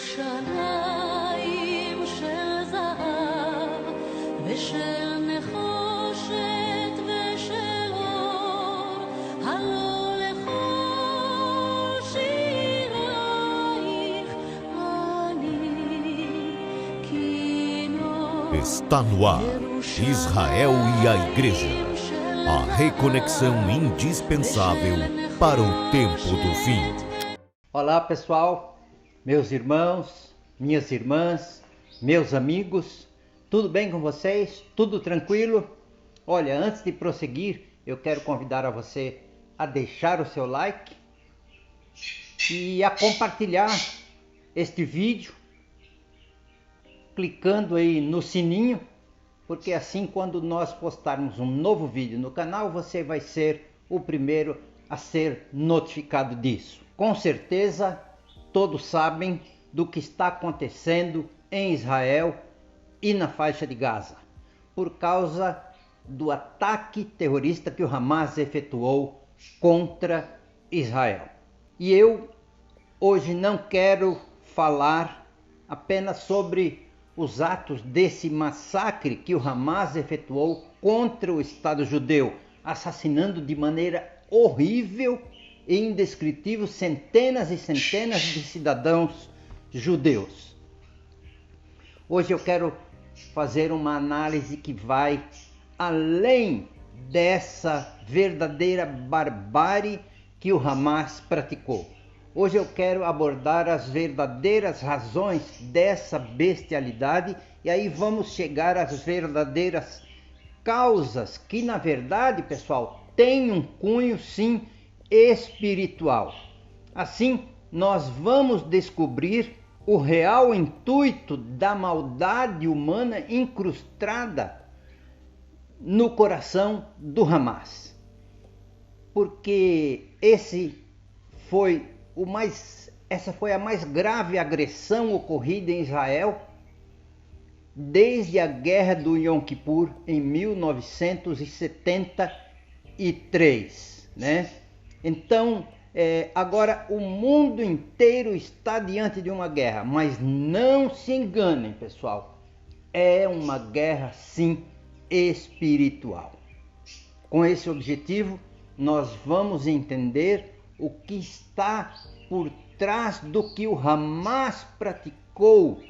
ירושלים של זהב ושל נחושת ושל אור, הלא לכל שירייך אני כינור. Está no ar, Israel e a Igreja, a reconexão indispensável para o tempo do fim. Olá pessoal, meus irmãos, minhas irmãs, meus amigos, tudo bem com vocês? Tudo tranquilo? Olha, antes de prosseguir, eu quero convidar a você a deixar o seu like e a compartilhar este vídeo, clicando aí no sininho, porque assim quando nós postarmos um novo vídeo no canal, você vai ser o primeiro a ser notificado disso. Com certeza, todos sabem do que está acontecendo em Israel e na faixa de Gaza, por causa do ataque terrorista que o Hamas efetuou contra Israel. E eu hoje não quero falar apenas sobre os atos desse massacre que o Hamas efetuou contra o Estado judeu, assassinando de maneira horrível e indescritível centenas e centenas de cidadãos judeus. Hoje eu quero fazer uma análise que vai além dessa verdadeira barbárie que o Hamas praticou. Hoje eu quero abordar as verdadeiras razões dessa bestialidade e aí vamos chegar às verdadeiras causas que, na verdade, pessoal, têm um cunho, sim, espiritual. Assim, nós vamos descobrir o real intuito da maldade humana incrustada no coração do Hamas. Porque essa foi a mais grave agressão ocorrida em Israel desde a guerra do Yom Kippur em 1973, né? Então, agora o mundo inteiro está diante de uma guerra, mas não se enganem, pessoal, é uma guerra sim espiritual. Com esse objetivo, nós vamos entender o que está por trás do que o Hamas praticou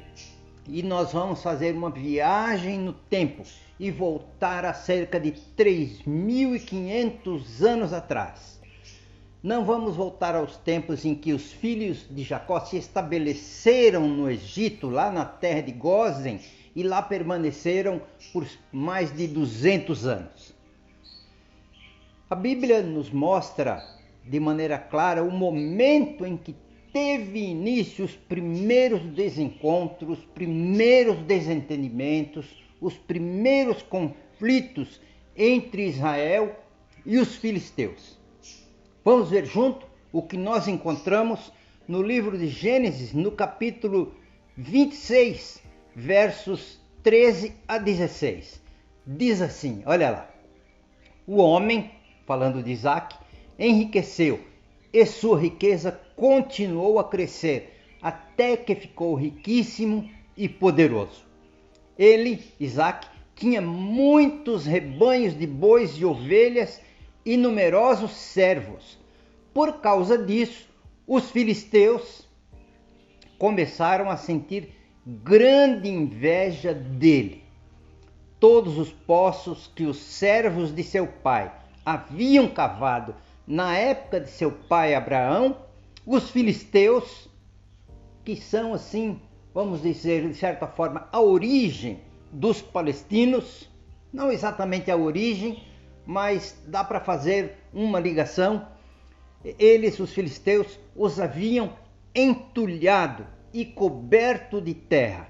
e nós vamos fazer uma viagem no tempo e voltar a cerca de 3.500 anos atrás. Não vamos voltar aos tempos em que os filhos de Jacó se estabeleceram no Egito, lá na terra de Gósen, e lá permaneceram por mais de 200 anos. A Bíblia nos mostra de maneira clara o momento em que teve início os primeiros desencontros, os primeiros desentendimentos, os primeiros conflitos entre Israel e os filisteus. Vamos ver junto o que nós encontramos no livro de Gênesis, no capítulo 26, versos 13 a 16. Diz assim, olha lá: o homem, falando de Isaac, enriqueceu e sua riqueza continuou a crescer até que ficou riquíssimo e poderoso. Ele, Isaac, tinha muitos rebanhos de bois e ovelhas e numerosos servos. Por causa disso, os filisteus começaram a sentir grande inveja dele. Todos os poços que os servos de seu pai haviam cavado na época de seu pai Abraão, os filisteus, que são assim, vamos dizer, de certa forma, a origem dos palestinos, não exatamente a origem, mas dá para fazer uma ligação. Eles, os filisteus, os haviam entulhado e coberto de terra.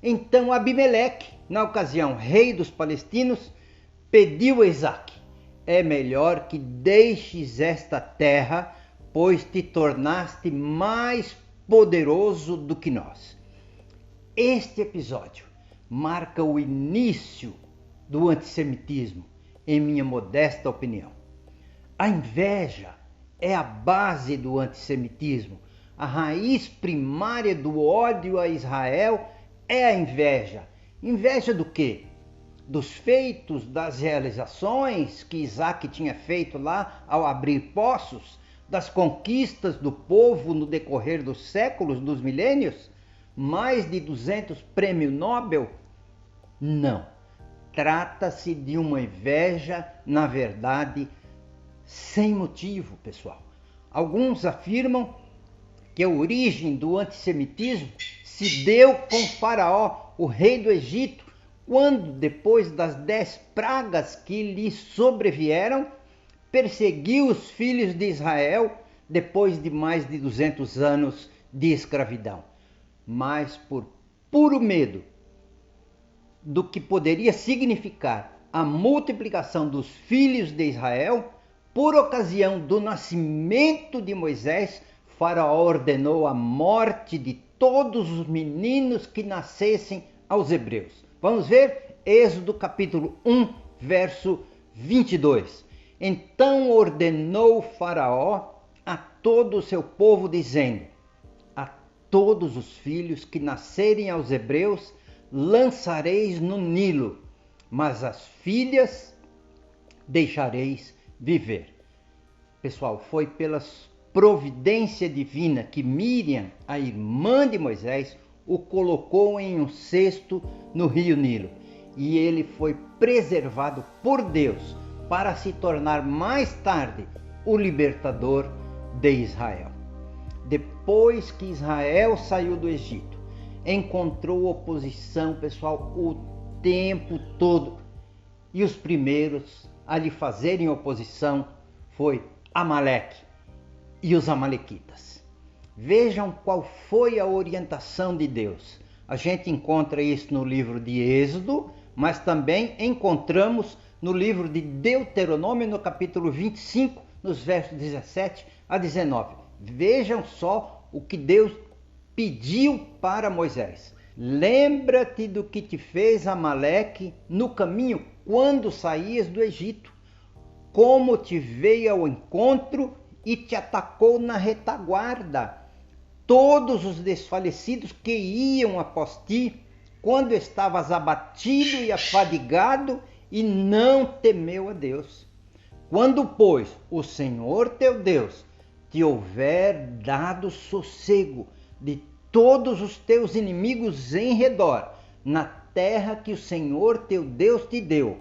Então Abimeleque, na ocasião rei dos palestinos, pediu a Isaac: é melhor que deixes esta terra, pois te tornaste mais poderoso do que nós. Este episódio marca o início do antissemitismo, em minha modesta opinião. A inveja é a base do antissemitismo, A raiz primária do ódio a Israel é a inveja. Inveja do quê? Dos feitos, das realizações que Isaac tinha feito lá ao abrir poços, das conquistas do povo no decorrer dos séculos, dos milênios? Mais de 200 prêmios Nobel? Não. Trata-se de uma inveja, na verdade, sem motivo, pessoal. Alguns afirmam que a origem do antissemitismo se deu com Faraó, o rei do Egito, quando, depois das 10 pragas que lhe sobrevieram, perseguiu os filhos de Israel depois de mais de 200 anos de escravidão. Mas por puro medo do que poderia significar a multiplicação dos filhos de Israel, por ocasião do nascimento de Moisés, Faraó ordenou a morte de todos os meninos que nascessem aos hebreus. Vamos ver? Êxodo capítulo 1, verso 22. Então ordenou Faraó a todo o seu povo, dizendo: a todos os filhos que nascerem aos hebreus lançareis no Nilo, mas as filhas deixareis viver. Pessoal, foi pela providência divina que Míriam, a irmã de Moisés, o colocou em um cesto no rio Nilo. E ele foi preservado por Deus para se tornar mais tarde o libertador de Israel. Depois que Israel saiu do Egito, encontrou oposição, pessoal, o tempo todo. E os primeiros a lhe fazerem oposição foi Amaleque e os amalequitas. Vejam qual foi a orientação de Deus. A gente encontra isso no livro de Êxodo, mas também encontramos no livro de Deuteronômio, no capítulo 25, nos versos 17 a 19. Vejam só o que Deus pediu para Moisés. Lembra-te do que te fez Amaleque no caminho quando saías do Egito, como te veio ao encontro e te atacou na retaguarda. Todos os desfalecidos que iam após ti, quando estavas abatido e afadigado, e não temeu a Deus. Quando, pois, o Senhor teu Deus te houver dado sossego de todos os teus inimigos em redor, na terra que o Senhor teu Deus te deu,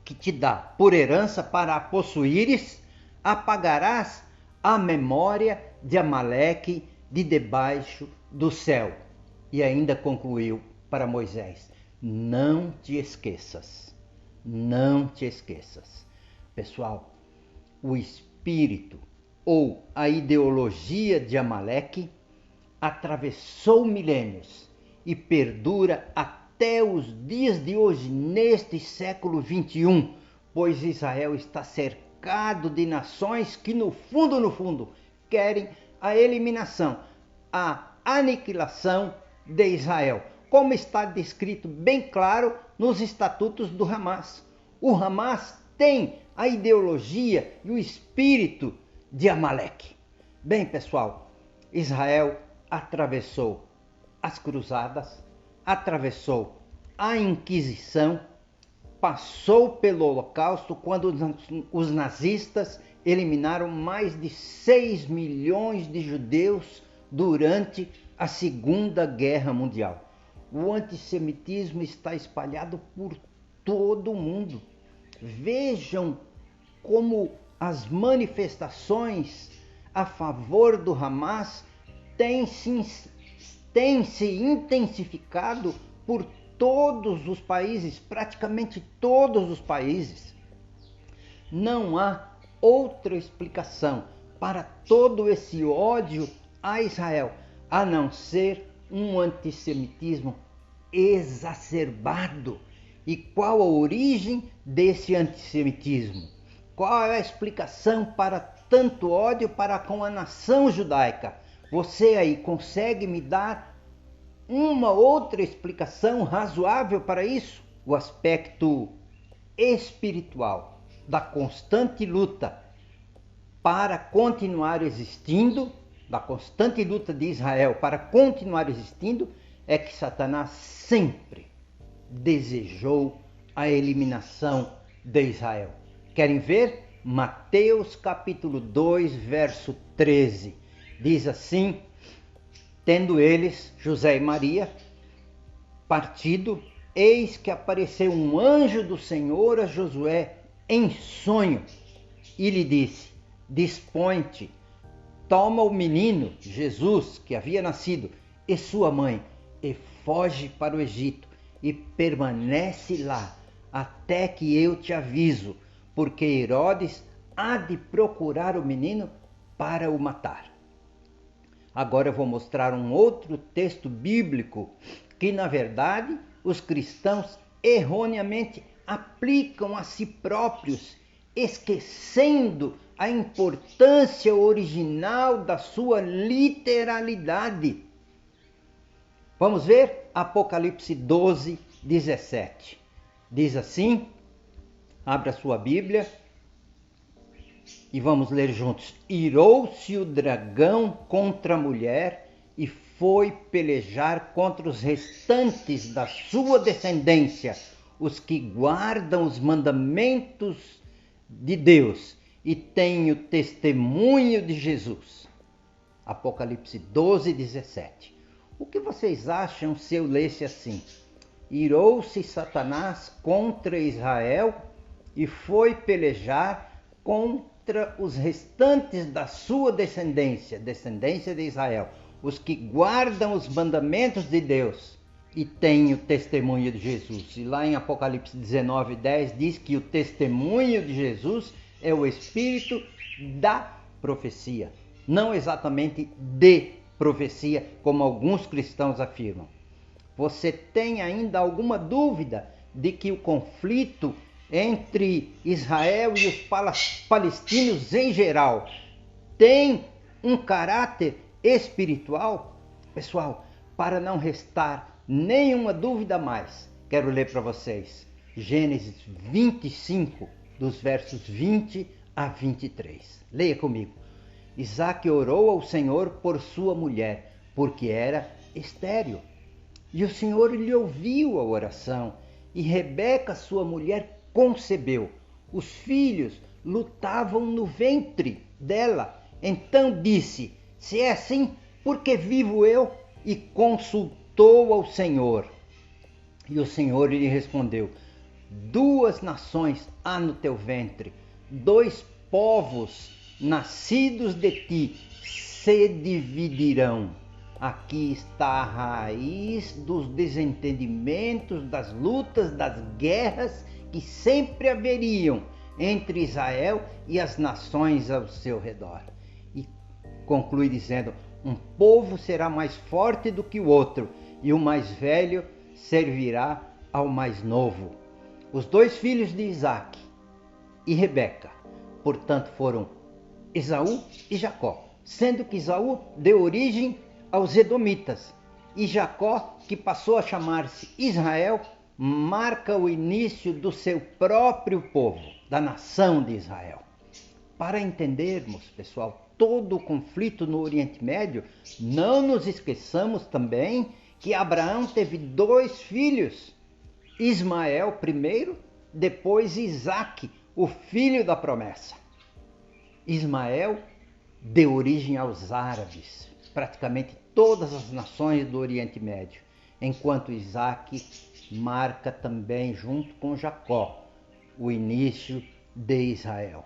que te dá por herança para a possuíres, apagarás a memória de Amaleque de debaixo do céu. E ainda concluiu para Moisés: não te esqueças, não te esqueças. Pessoal, o espírito ou a ideologia de Amaleque atravessou milênios e perdura até os dias de hoje, neste século 21, pois Israel está cercado de nações que no fundo, querem a eliminação, a aniquilação de Israel, como está descrito bem claro nos estatutos do Hamas. O Hamas tem a ideologia e o espírito de Amaleque. Bem, pessoal, Israel atravessou as cruzadas, atravessou a Inquisição, passou pelo Holocausto, quando os nazistas eliminaram mais de 6 milhões de judeus durante a Segunda Guerra Mundial. O antissemitismo está espalhado por todo o mundo. Vejam como as manifestações a favor do Hamas têm se intensificado por todos os países, praticamente todos os países. Não há outra explicação para todo esse ódio a Israel, a não ser um antissemitismo exacerbado. E qual a origem desse antissemitismo? Qual é a explicação para tanto ódio para com a nação judaica? Você aí consegue me dar uma outra explicação razoável para isso? O aspecto espiritual da constante luta para continuar existindo da constante luta de Israel para continuar existindo é que Satanás sempre desejou a eliminação de Israel. Querem ver? Mateus capítulo 2, verso 13. Diz assim: tendo eles, José e Maria, partido, eis que apareceu um anjo do Senhor a Josué em sonho e lhe disse: dispõe-te, toma o menino, Jesus, que havia nascido, e sua mãe, e foge para o Egito, e permanece lá, até que eu te aviso, porque Herodes há de procurar o menino para o matar. Agora eu vou mostrar um outro texto bíblico que, na verdade, os cristãos erroneamente aplicam a si próprios, esquecendo a importância original da sua literalidade. Vamos ver Apocalipse 12, 17. Diz assim, abra sua Bíblia e vamos ler juntos. Irou-se o dragão contra a mulher e foi pelejar contra os restantes da sua descendência, os que guardam os mandamentos de Deus e têm o testemunho de Jesus. Apocalipse 12, 17. O que vocês acham se eu lesse assim? Irou-se Satanás contra Israel e foi pelejar contra os restantes da sua descendência, descendência de Israel, os que guardam os mandamentos de Deus e têm o testemunho de Jesus. E lá em Apocalipse 19, 10 diz que o testemunho de Jesus é o espírito da profecia, não exatamente de profecia, como alguns cristãos afirmam. Você tem ainda alguma dúvida de que o conflito entre Israel e os palestinos em geral tem um caráter espiritual? Pessoal, para não restar nenhuma dúvida mais, quero ler para vocês Gênesis 25, dos versos 20 a 23. Leia comigo. Isaque orou ao Senhor por sua mulher, porque era estéril. E o Senhor lhe ouviu a oração, e Rebeca, sua mulher, concebeu. Os filhos lutavam no ventre dela. Então disse: se é assim, por que vivo eu? E consultou ao Senhor. E o Senhor lhe respondeu: 2 nações há no teu ventre, 2 povos nascidos de ti se dividirão. Aqui está a raiz dos desentendimentos, das lutas, das guerras que sempre haveriam entre Israel e as nações ao seu redor. E conclui dizendo: um povo será mais forte do que o outro, e o mais velho servirá ao mais novo. Os 2 filhos de Isaque e Rebeca, portanto, foram Esaú e Jacó, sendo que Esaú deu origem aos edomitas, e Jacó, que passou a chamar-se Israel, marca o início do seu próprio povo, da nação de Israel. Para entendermos, pessoal, todo o conflito no Oriente Médio, não nos esqueçamos também que Abraão teve 2 filhos, Ismael primeiro, depois Isaque, o filho da promessa. Ismael deu origem aos árabes, praticamente todas as nações do Oriente Médio, enquanto Isaque marca também, junto com Jacó, o início de Israel.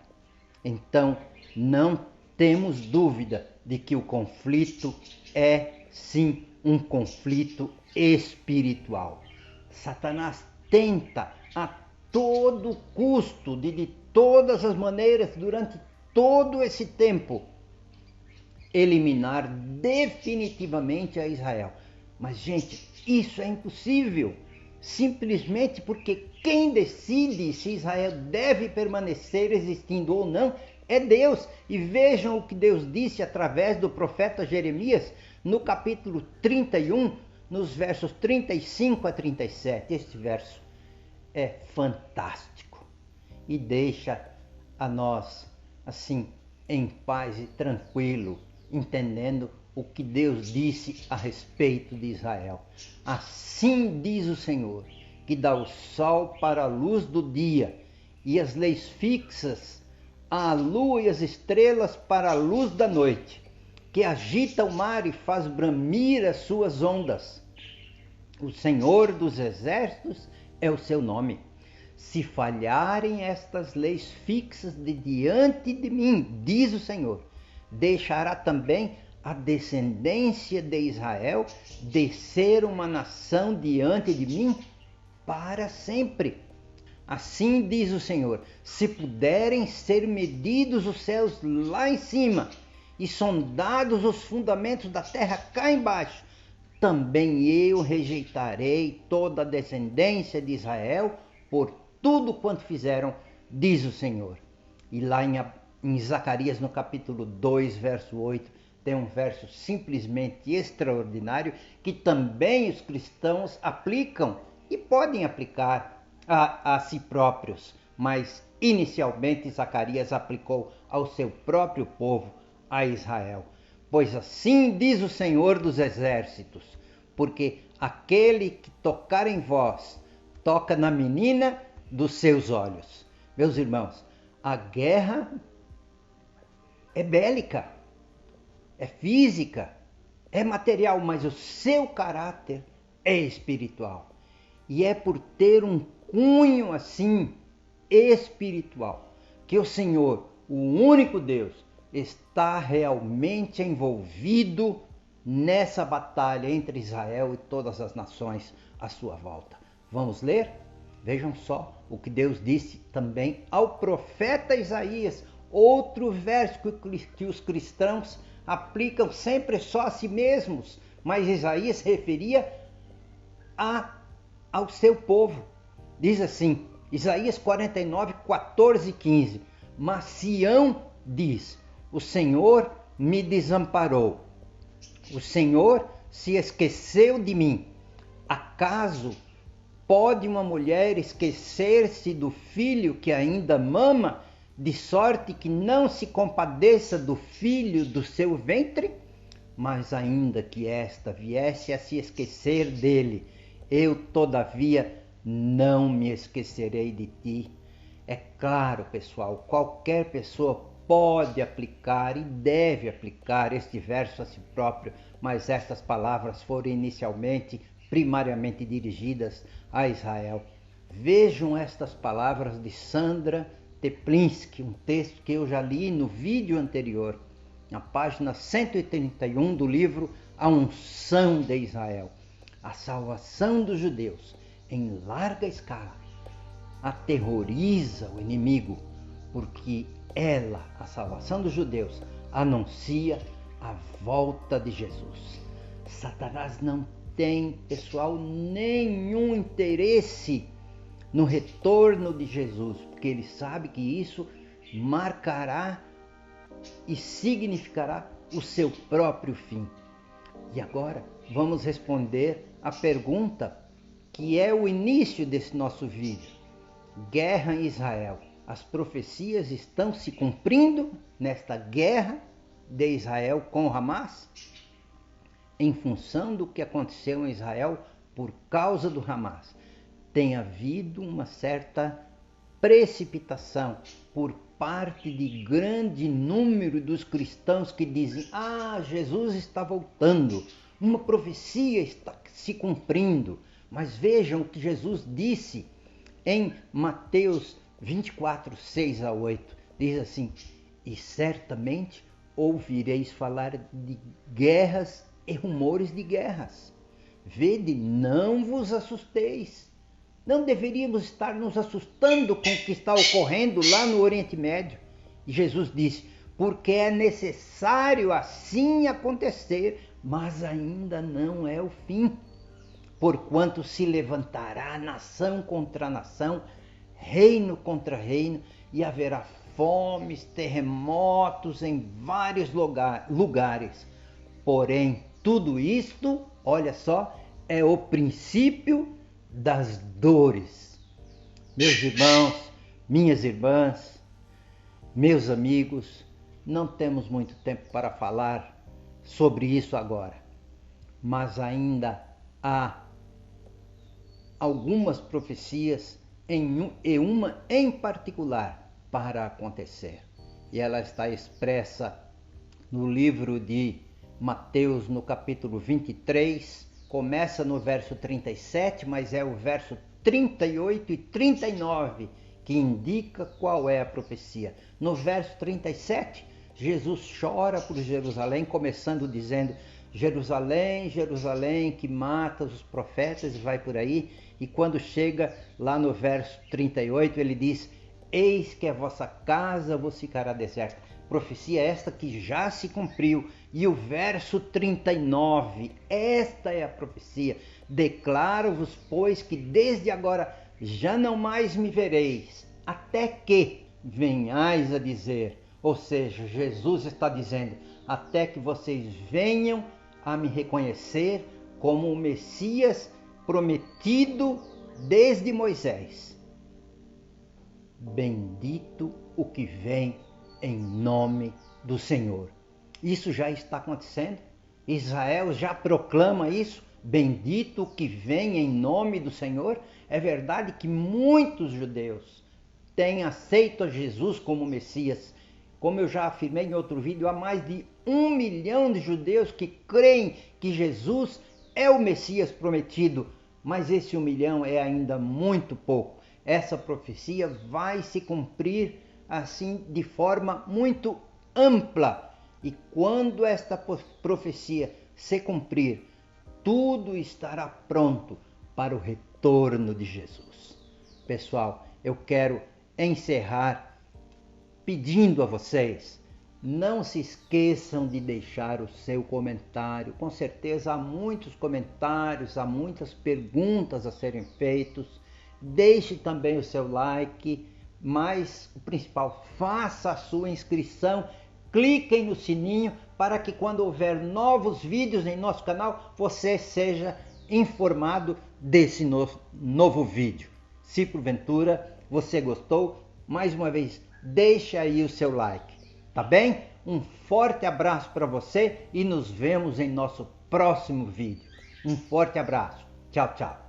Então, não temos dúvida de que o conflito é, sim, um conflito espiritual. Satanás tenta a todo custo, de todas as maneiras, durante todo esse tempo, eliminar definitivamente a Israel. Mas, gente, isso é impossível, simplesmente porque quem decide se Israel deve permanecer existindo ou não é Deus. E vejam o que Deus disse através do profeta Jeremias no capítulo 31, nos versos 35 a 37. Este verso é fantástico e deixa a nós, assim, em paz e tranquilo, entendendo o que Deus disse a respeito de Israel. Assim diz o Senhor, que dá o sol para a luz do dia e as leis fixas, a lua e as estrelas para a luz da noite, que agita o mar e faz bramir as suas ondas. O Senhor dos exércitos é o seu nome. Se falharem estas leis fixas de diante de mim, diz o Senhor, deixará também a descendência de Israel de ser uma nação diante de mim para sempre. Assim diz o Senhor, se puderem ser medidos os céus lá em cima e sondados os fundamentos da terra cá embaixo, também eu rejeitarei toda a descendência de Israel por tudo quanto fizeram, diz o Senhor. E lá em Zacarias, no capítulo 2, verso 8, tem um verso simplesmente extraordinário que também os cristãos aplicam e podem aplicar a si próprios, mas inicialmente Zacarias aplicou ao seu próprio povo, a Israel. Pois assim diz o Senhor dos exércitos, porque aquele que tocar em vós, toca na menina dos seus olhos. Meus irmãos, a guerra é bélica, é física, é material, mas o seu caráter é espiritual. E é por ter um cunho assim espiritual que o Senhor, o único Deus, está realmente envolvido nessa batalha entre Israel e todas as nações à sua volta. Vamos ler? Vejam só o que Deus disse também ao profeta Isaías, outro verso que os cristãos aplicam sempre só a si mesmos, mas Isaías referia ao seu povo. Diz assim, Isaías 49, 14 e 15, mas Sião diz, o Senhor me desamparou, o Senhor se esqueceu de mim. Acaso pode uma mulher esquecer-se do filho que ainda mama, de sorte que não se compadeça do filho do seu ventre? Mas ainda que esta viesse a se esquecer dele, eu todavia não me esquecerei de ti. É claro, pessoal, qualquer pessoa pode aplicar e deve aplicar este verso a si próprio, mas estas palavras foram primariamente dirigidas a Israel. Vejam estas palavras de Sandra Teplinsky, um texto que eu já li no vídeo anterior, na página 131 do livro A Unção de Israel. A salvação dos judeus, em larga escala, aterroriza o inimigo, porque ela, a salvação dos judeus, anuncia a volta de Jesus. Satanás não tem, pessoal, nenhum interesse no retorno de Jesus, porque ele sabe que isso marcará e significará o seu próprio fim. E agora vamos responder a pergunta que é o início desse nosso vídeo. Guerra em Israel. As profecias estão se cumprindo nesta guerra de Israel com Hamas? Em função do que aconteceu em Israel por causa do Hamas, tem havido uma certa precipitação por parte de grande número dos cristãos que dizem: Jesus está voltando, uma profecia está se cumprindo. Mas vejam o que Jesus disse em Mateus 24, 6 a 8. Diz assim: e certamente ouvireis falar de guerras e rumores de guerras. Vede, não vos assusteis. Não deveríamos estar nos assustando com o que está ocorrendo lá no Oriente Médio. E Jesus disse: porque é necessário assim acontecer, mas ainda não é o fim. Porquanto se levantará nação contra nação, reino contra reino, e haverá fomes, terremotos em vários lugares. Porém, tudo isto, olha só, é o princípio das dores. Meus irmãos, minhas irmãs, meus amigos, não temos muito tempo para falar sobre isso agora. Mas ainda há algumas profecias, e uma em particular, para acontecer. E ela está expressa no livro de Mateus, no capítulo 23, começa no verso 37, mas é o verso 38 e 39 que indica qual é a profecia. No verso 37, Jesus chora por Jerusalém, começando dizendo: Jerusalém, Jerusalém, que matas os profetas, e vai por aí. E quando chega lá no verso 38, ele diz: eis que a vossa casa vos ficará deserta. Profecia esta que já se cumpriu. E o verso 39, esta é a profecia: declaro-vos, pois, que desde agora já não mais me vereis, até que venhais a dizer. Ou seja, Jesus está dizendo: até que vocês venham a me reconhecer como o Messias prometido desde Moisés. Bendito o que vem em nome do Senhor. Isso já está acontecendo. Israel já proclama isso. Bendito o que vem em nome do Senhor. É verdade que muitos judeus têm aceito a Jesus como Messias. Como eu já afirmei em outro vídeo, há mais de 1 milhão de judeus que creem que Jesus é o Messias prometido. Mas esse 1 milhão é ainda muito pouco. Essa profecia vai se cumprir assim de forma muito ampla. E quando esta profecia se cumprir, tudo estará pronto para o retorno de Jesus. Pessoal, eu quero encerrar pedindo a vocês: não se esqueçam de deixar o seu comentário. Com certeza há muitos comentários, há muitas perguntas a serem feitas. Deixe também o seu like, mas o principal, faça a sua inscrição, cliquem no sininho para que quando houver novos vídeos em nosso canal, você seja informado desse novo vídeo. Se porventura você gostou, mais uma vez, deixe aí o seu like, tá bem? Um forte abraço para você e nos vemos em nosso próximo vídeo. Um forte abraço. Tchau, tchau.